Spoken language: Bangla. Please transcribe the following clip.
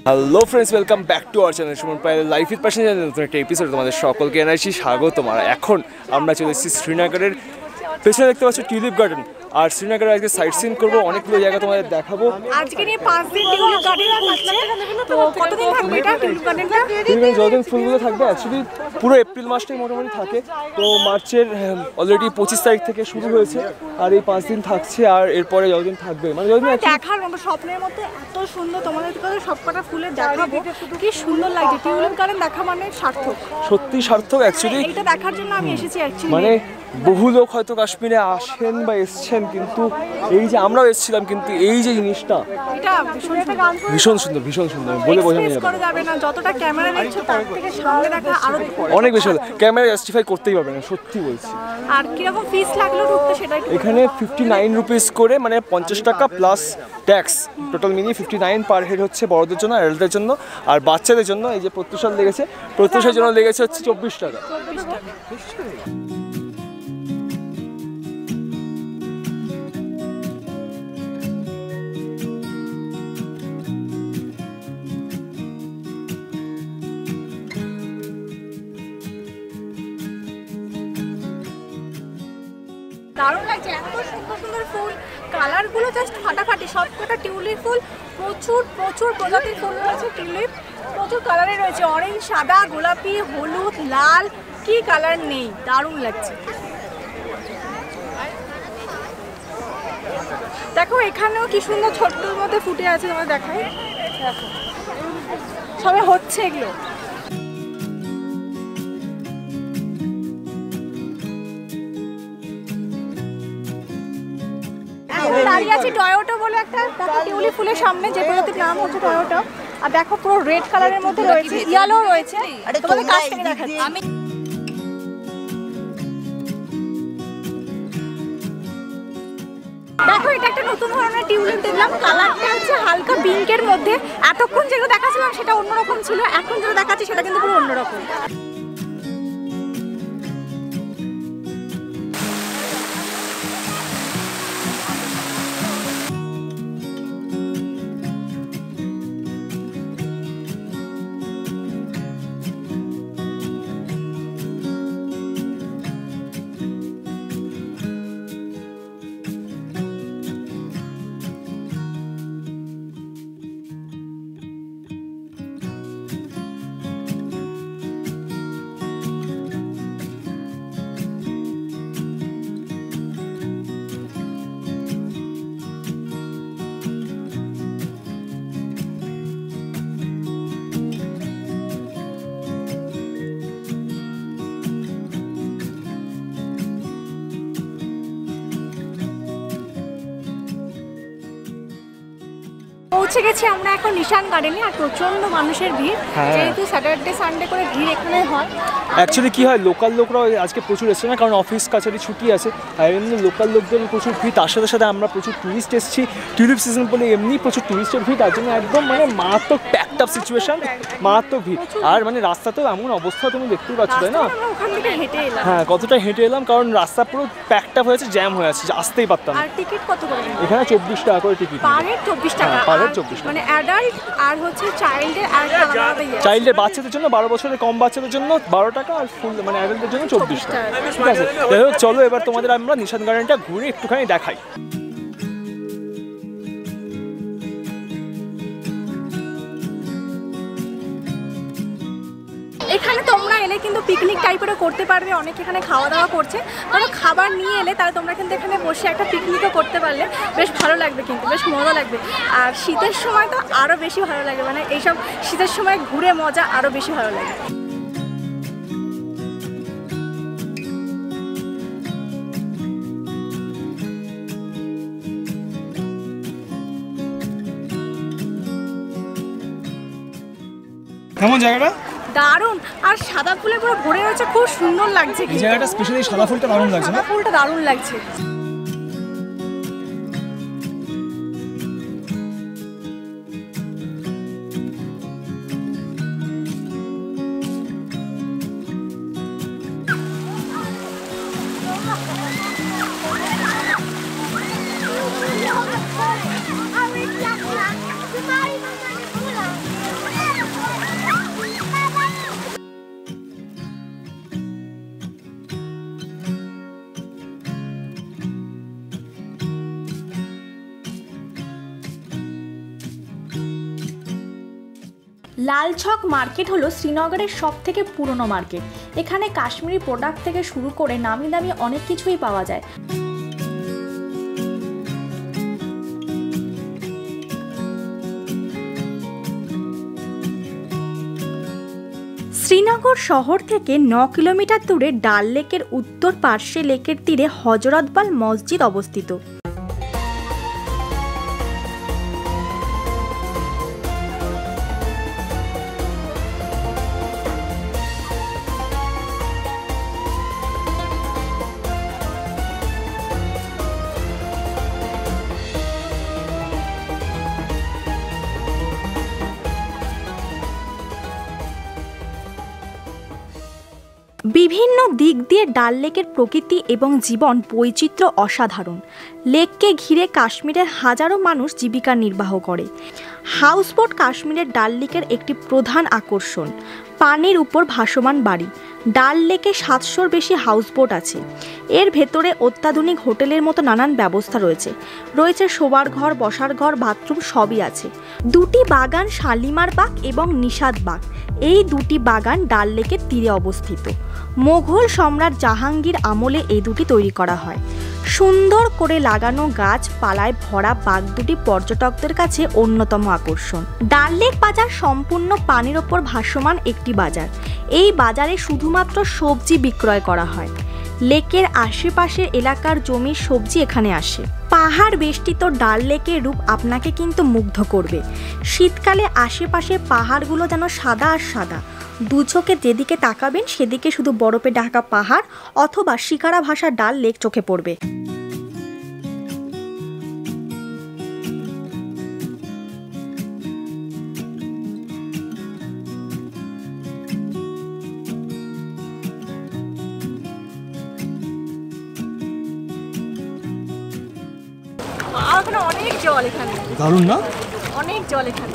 Hello friends, welcome back to our channel SumanPayel life with passion channel. নতুন একটা এপিসোড তোমাদের সকলকে জানাচ্ছি স্বাগত। এখন আমরা চলে এসেছি শ্রীনগরের পেছনে দেখতে পাচ্ছি টিউলিপ গার্ডেন। আর শ্রীনগরে আজকে সাইট সিন করবো, অনেকগুলো জায়গা তোমাদের দেখাবো। আজকে নিয়ে 5 দিন টিউলিপ গার্ডেন আছে। তো কতদিন থাকবে এটা টিউলিপ গার্ডেনটা? যতদিন ফুলগুলো থাকবে, অ্যাকচুয়ালি পুরো এপ্রিল মাসটাই মোটামুটি থাকে। তো মার্চের অলরেডি 25 তারিখ থেকে শুরু হয়েছে, আর এই 5 দিন থাকছে, আর এরপরে যতদিন থাকবে মানে যতদিন দেখার মতো, স্বপ্নের মতো এত সুন্দর। তোমাদের কাছে সবকটা ফুলের দেখাবো, কি সুন্দর লাগছে। টিউলিপ গার্ডেন দেখা মানে সার্থক, সত্যি সার্থক। অ্যাকচুয়ালি এটা দেখার জন্য আমি এসেছি। অ্যাকচুয়ালি মানে বহু লোক হয়তো কাশ্মীরে আসেন বা এসছেন, কিন্তু এই যে আমরাও এসেছিলাম, কিন্তু এই যে জিনিসটা এটা ভীষণ সুন্দর, ভীষণ সুন্দর, বলে বোঝানো যাবে না। যতটা ক্যামেরা দেখছো তার থেকে সামনে দেখা আরো অনেক বেশি ভালো। ক্যামেরা জাস্টিফাই করতেই পারবে না, সত্যি বলছি। আর কিরকম ফিস লাগলো ঢুকতে সেটাই? এখানে 59 রুপিস করে, মানে 50 টাকা প্লাস ট্যাক্স, টোটাল মিনিয়ে 59 পার হেড হচ্ছে বড়দের জন্য, অ্যাডাল্টদের জন্য। আর বাচ্চাদের জন্য এই যে প্রত্যুষাল লেগেছে, প্রত্যুষের জন্য লেগেছে হচ্ছে 24 টাকা। দারুণ লাগছে, এত সুন্দর সুন্দর ফুল, কালারগুলো জাস্ট ফাটাফাটি। সবকটা টিউলিপ ফুল, প্রচুর প্রচুর প্রজাতির ফুল রয়েছে। টিউলিপ প্রচুর কালারে রয়েছে, অরেঞ্জ, সাদা, গোলাপি, হলুদ, লাল, কি কালার নেই। দারুণ লাগছে। দেখো এখানেও কি সুন্দর ছোট্টর মধ্যে ফুটে আছে, তোমাদের দেখাই। দেখো সবে হচ্ছে এগুলো। দাঁড়িয়ে আছি টয়োটা বলে একটা টিউলিপ ফুলের সামনে, যে প্রজাতির নাম হচ্ছে টয়োটা। আর দেখো পুরো রেড কালারের মধ্যে রয়েছে, ইয়েলো রয়েছে। তোমাদের কাছ থেকে দেখাচ্ছি আমি। দেখো এটা একটা নতুন ধরনের টিউলিপ দেখলাম, কালারটা হচ্ছে হালকা পিঙ্কের মধ্যে। এতক্ষণ যেগুলো দেখাচ্ছিলাম সেটা অন্যরকম ছিল, এখন যেটা দেখাচ্ছি সেটা কিন্তু পুরো অন্যরকম। পৌঁছে গেছি আমরা এখন নিশান গার্ডেনে। আর প্রচন্ড মানুষের ভিড়, যেহেতু স্যাটারডে সানডে করে ভিড় এখানে হয়। অ্যাকচুয়ালি কি হয়, লোকাল লোকরাও আজকে প্রচুর এসছে না, কারণ অফিস কাছারি ছুটি আছে। আর এমনি লোকাল লোকদের প্রচুর ভিড়, তার সাথে সাথে আমরা প্রচুর টুরিস্ট এসেছি। টিউলিপ সিজন বলে এমনি প্রচুর টুরিস্টের ভিড়, তার জন্য একদম মানে মারাত্মক প্যাকড আপ সিচুয়েশন, মারাত্মক ভিড়। আর মানে রাস্তাতেও এমন অবস্থা তুমি দেখতেই পাচ্ছ, তাই না? হ্যাঁ, কতটা হেঁটে এলাম, কারণ রাস্তা পুরো প্যাকড আপ হয়েছে, জ্যাম হয়ে আছে, আসতেই পারতাম না। আর টিকিট কত করে? এখানে 24 টাকা করে টিকিট। পার হেড 24 টাকা। পার হেড 24 টাকা। মানে অ্যাডাল্ট আর হচ্ছে চাইল্ডের, আর চাইল্ডের বাচ্চাদের জন্য 12 বছরের কম বাচ্চাদের জন্য 12 টাকা, আর ফুল মানে অ্যাডাল্টদের জন্য 24 টাকা। ঠিক আছে, যাই হোক, চলো এবার তোমাদের আমরা নিশান গার্ডেনটা ঘুরে একটুখানি দেখাই। এখানে তোমরা এলে কিন্তু পিকনিক টাইপেরও করতে পারবে। অনেক এখানে খাওয়া দাওয়া করছে, কোনো খাবার নিয়ে এলে তাহলে তোমরা কিন্তু এখানে বসে একটা পিকনিকও করতে পারলে বেশ ভালো লাগবে, কিন্তু বেশ মজা লাগবে। আর শীতের সময় তো আরও বেশি ভালো লাগে, মানে এইসব শীতের সময় ঘুরে মজা আরও বেশি ভালো লাগে। কেমন জায়গাটা? দারুণ, আর সাদা ফুলে পুরো ভরে রয়েছে, খুব সুন্দর লাগছে। এই জায়গাটা স্পেশালি সাদা ফুলটা দারুণ লাগছে। সাদা ফুলটা দারুণ লাগছে। লালছক মার্কেট হলো শ্রীনগরের সবথেকে পুরনো মার্কেট। এখানে কাশ্মীরি প্রোডাক্ট থেকে শুরু করে নামি দামি অনেক কিছুই পাওয়া যায়। শ্রীনগর শহর থেকে 9 কিলোমিটার দূরে ডাল লেকের উত্তর পার্শ্বে লেকের তীরে হজরতবাল মসজিদ অবস্থিত। বিভিন্ন দিক দিয়ে ডাল লেকের প্রকৃতি এবং জীবন বৈচিত্র্য অসাধারণ। লেককে ঘিরে কাশ্মীরের হাজারো মানুষ জীবিকা নির্বাহ করে। হাউসবোট কাশ্মীরের ডাল লেকের একটি প্রধান আকর্ষণ। পানির উপর ভাসমান বাড়ি। ডাল লেকে 700-র বেশি হাউসবোট আছে। এর ভেতরে অত্যাধুনিক হোটেলের মতো নানান ব্যবস্থা রয়েছে শোবার ঘর, বসার ঘর, বাথরুম সবই আছে। দুটি বাগান, শালিমার বাগ এবং নিষাদ বাগ, এই দুটি বাগান ডাল লেকের তীরে অবস্থিত। মোগল সম্রাট জাহাঙ্গীর আমলে এই দুটি তৈরি করা হয়। সুন্দর করে লাগানো গাছপালায় ভরা বাগ দুটি পর্যটকদের কাছে অন্যতম আকর্ষণ। ডাল লেক বাজার সম্পূর্ণ পানির ওপর ভাসমান একটি বাজার। এই বাজারে শুধুমাত্র সবজি বিক্রয় করা হয়। লেকের আশেপাশের এলাকার জমির সবজি এখানে আসে। পাহাড় বেষ্টিত ডাল লেকের রূপ আপনাকে কিন্তু মুগ্ধ করবে। শীতকালে আশেপাশে পাহাড়গুলো যেন সাদা আর সাদা। দু চোখে যেদিকে তাকাবেন সেদিকে শুধু বরফে ঢাকা পাহাড় অথবা শিকারা ভাসা ডাল লেক চোখে পড়বে। অনেক জল এখানে, দারুণ না? অনেক জল এখানে।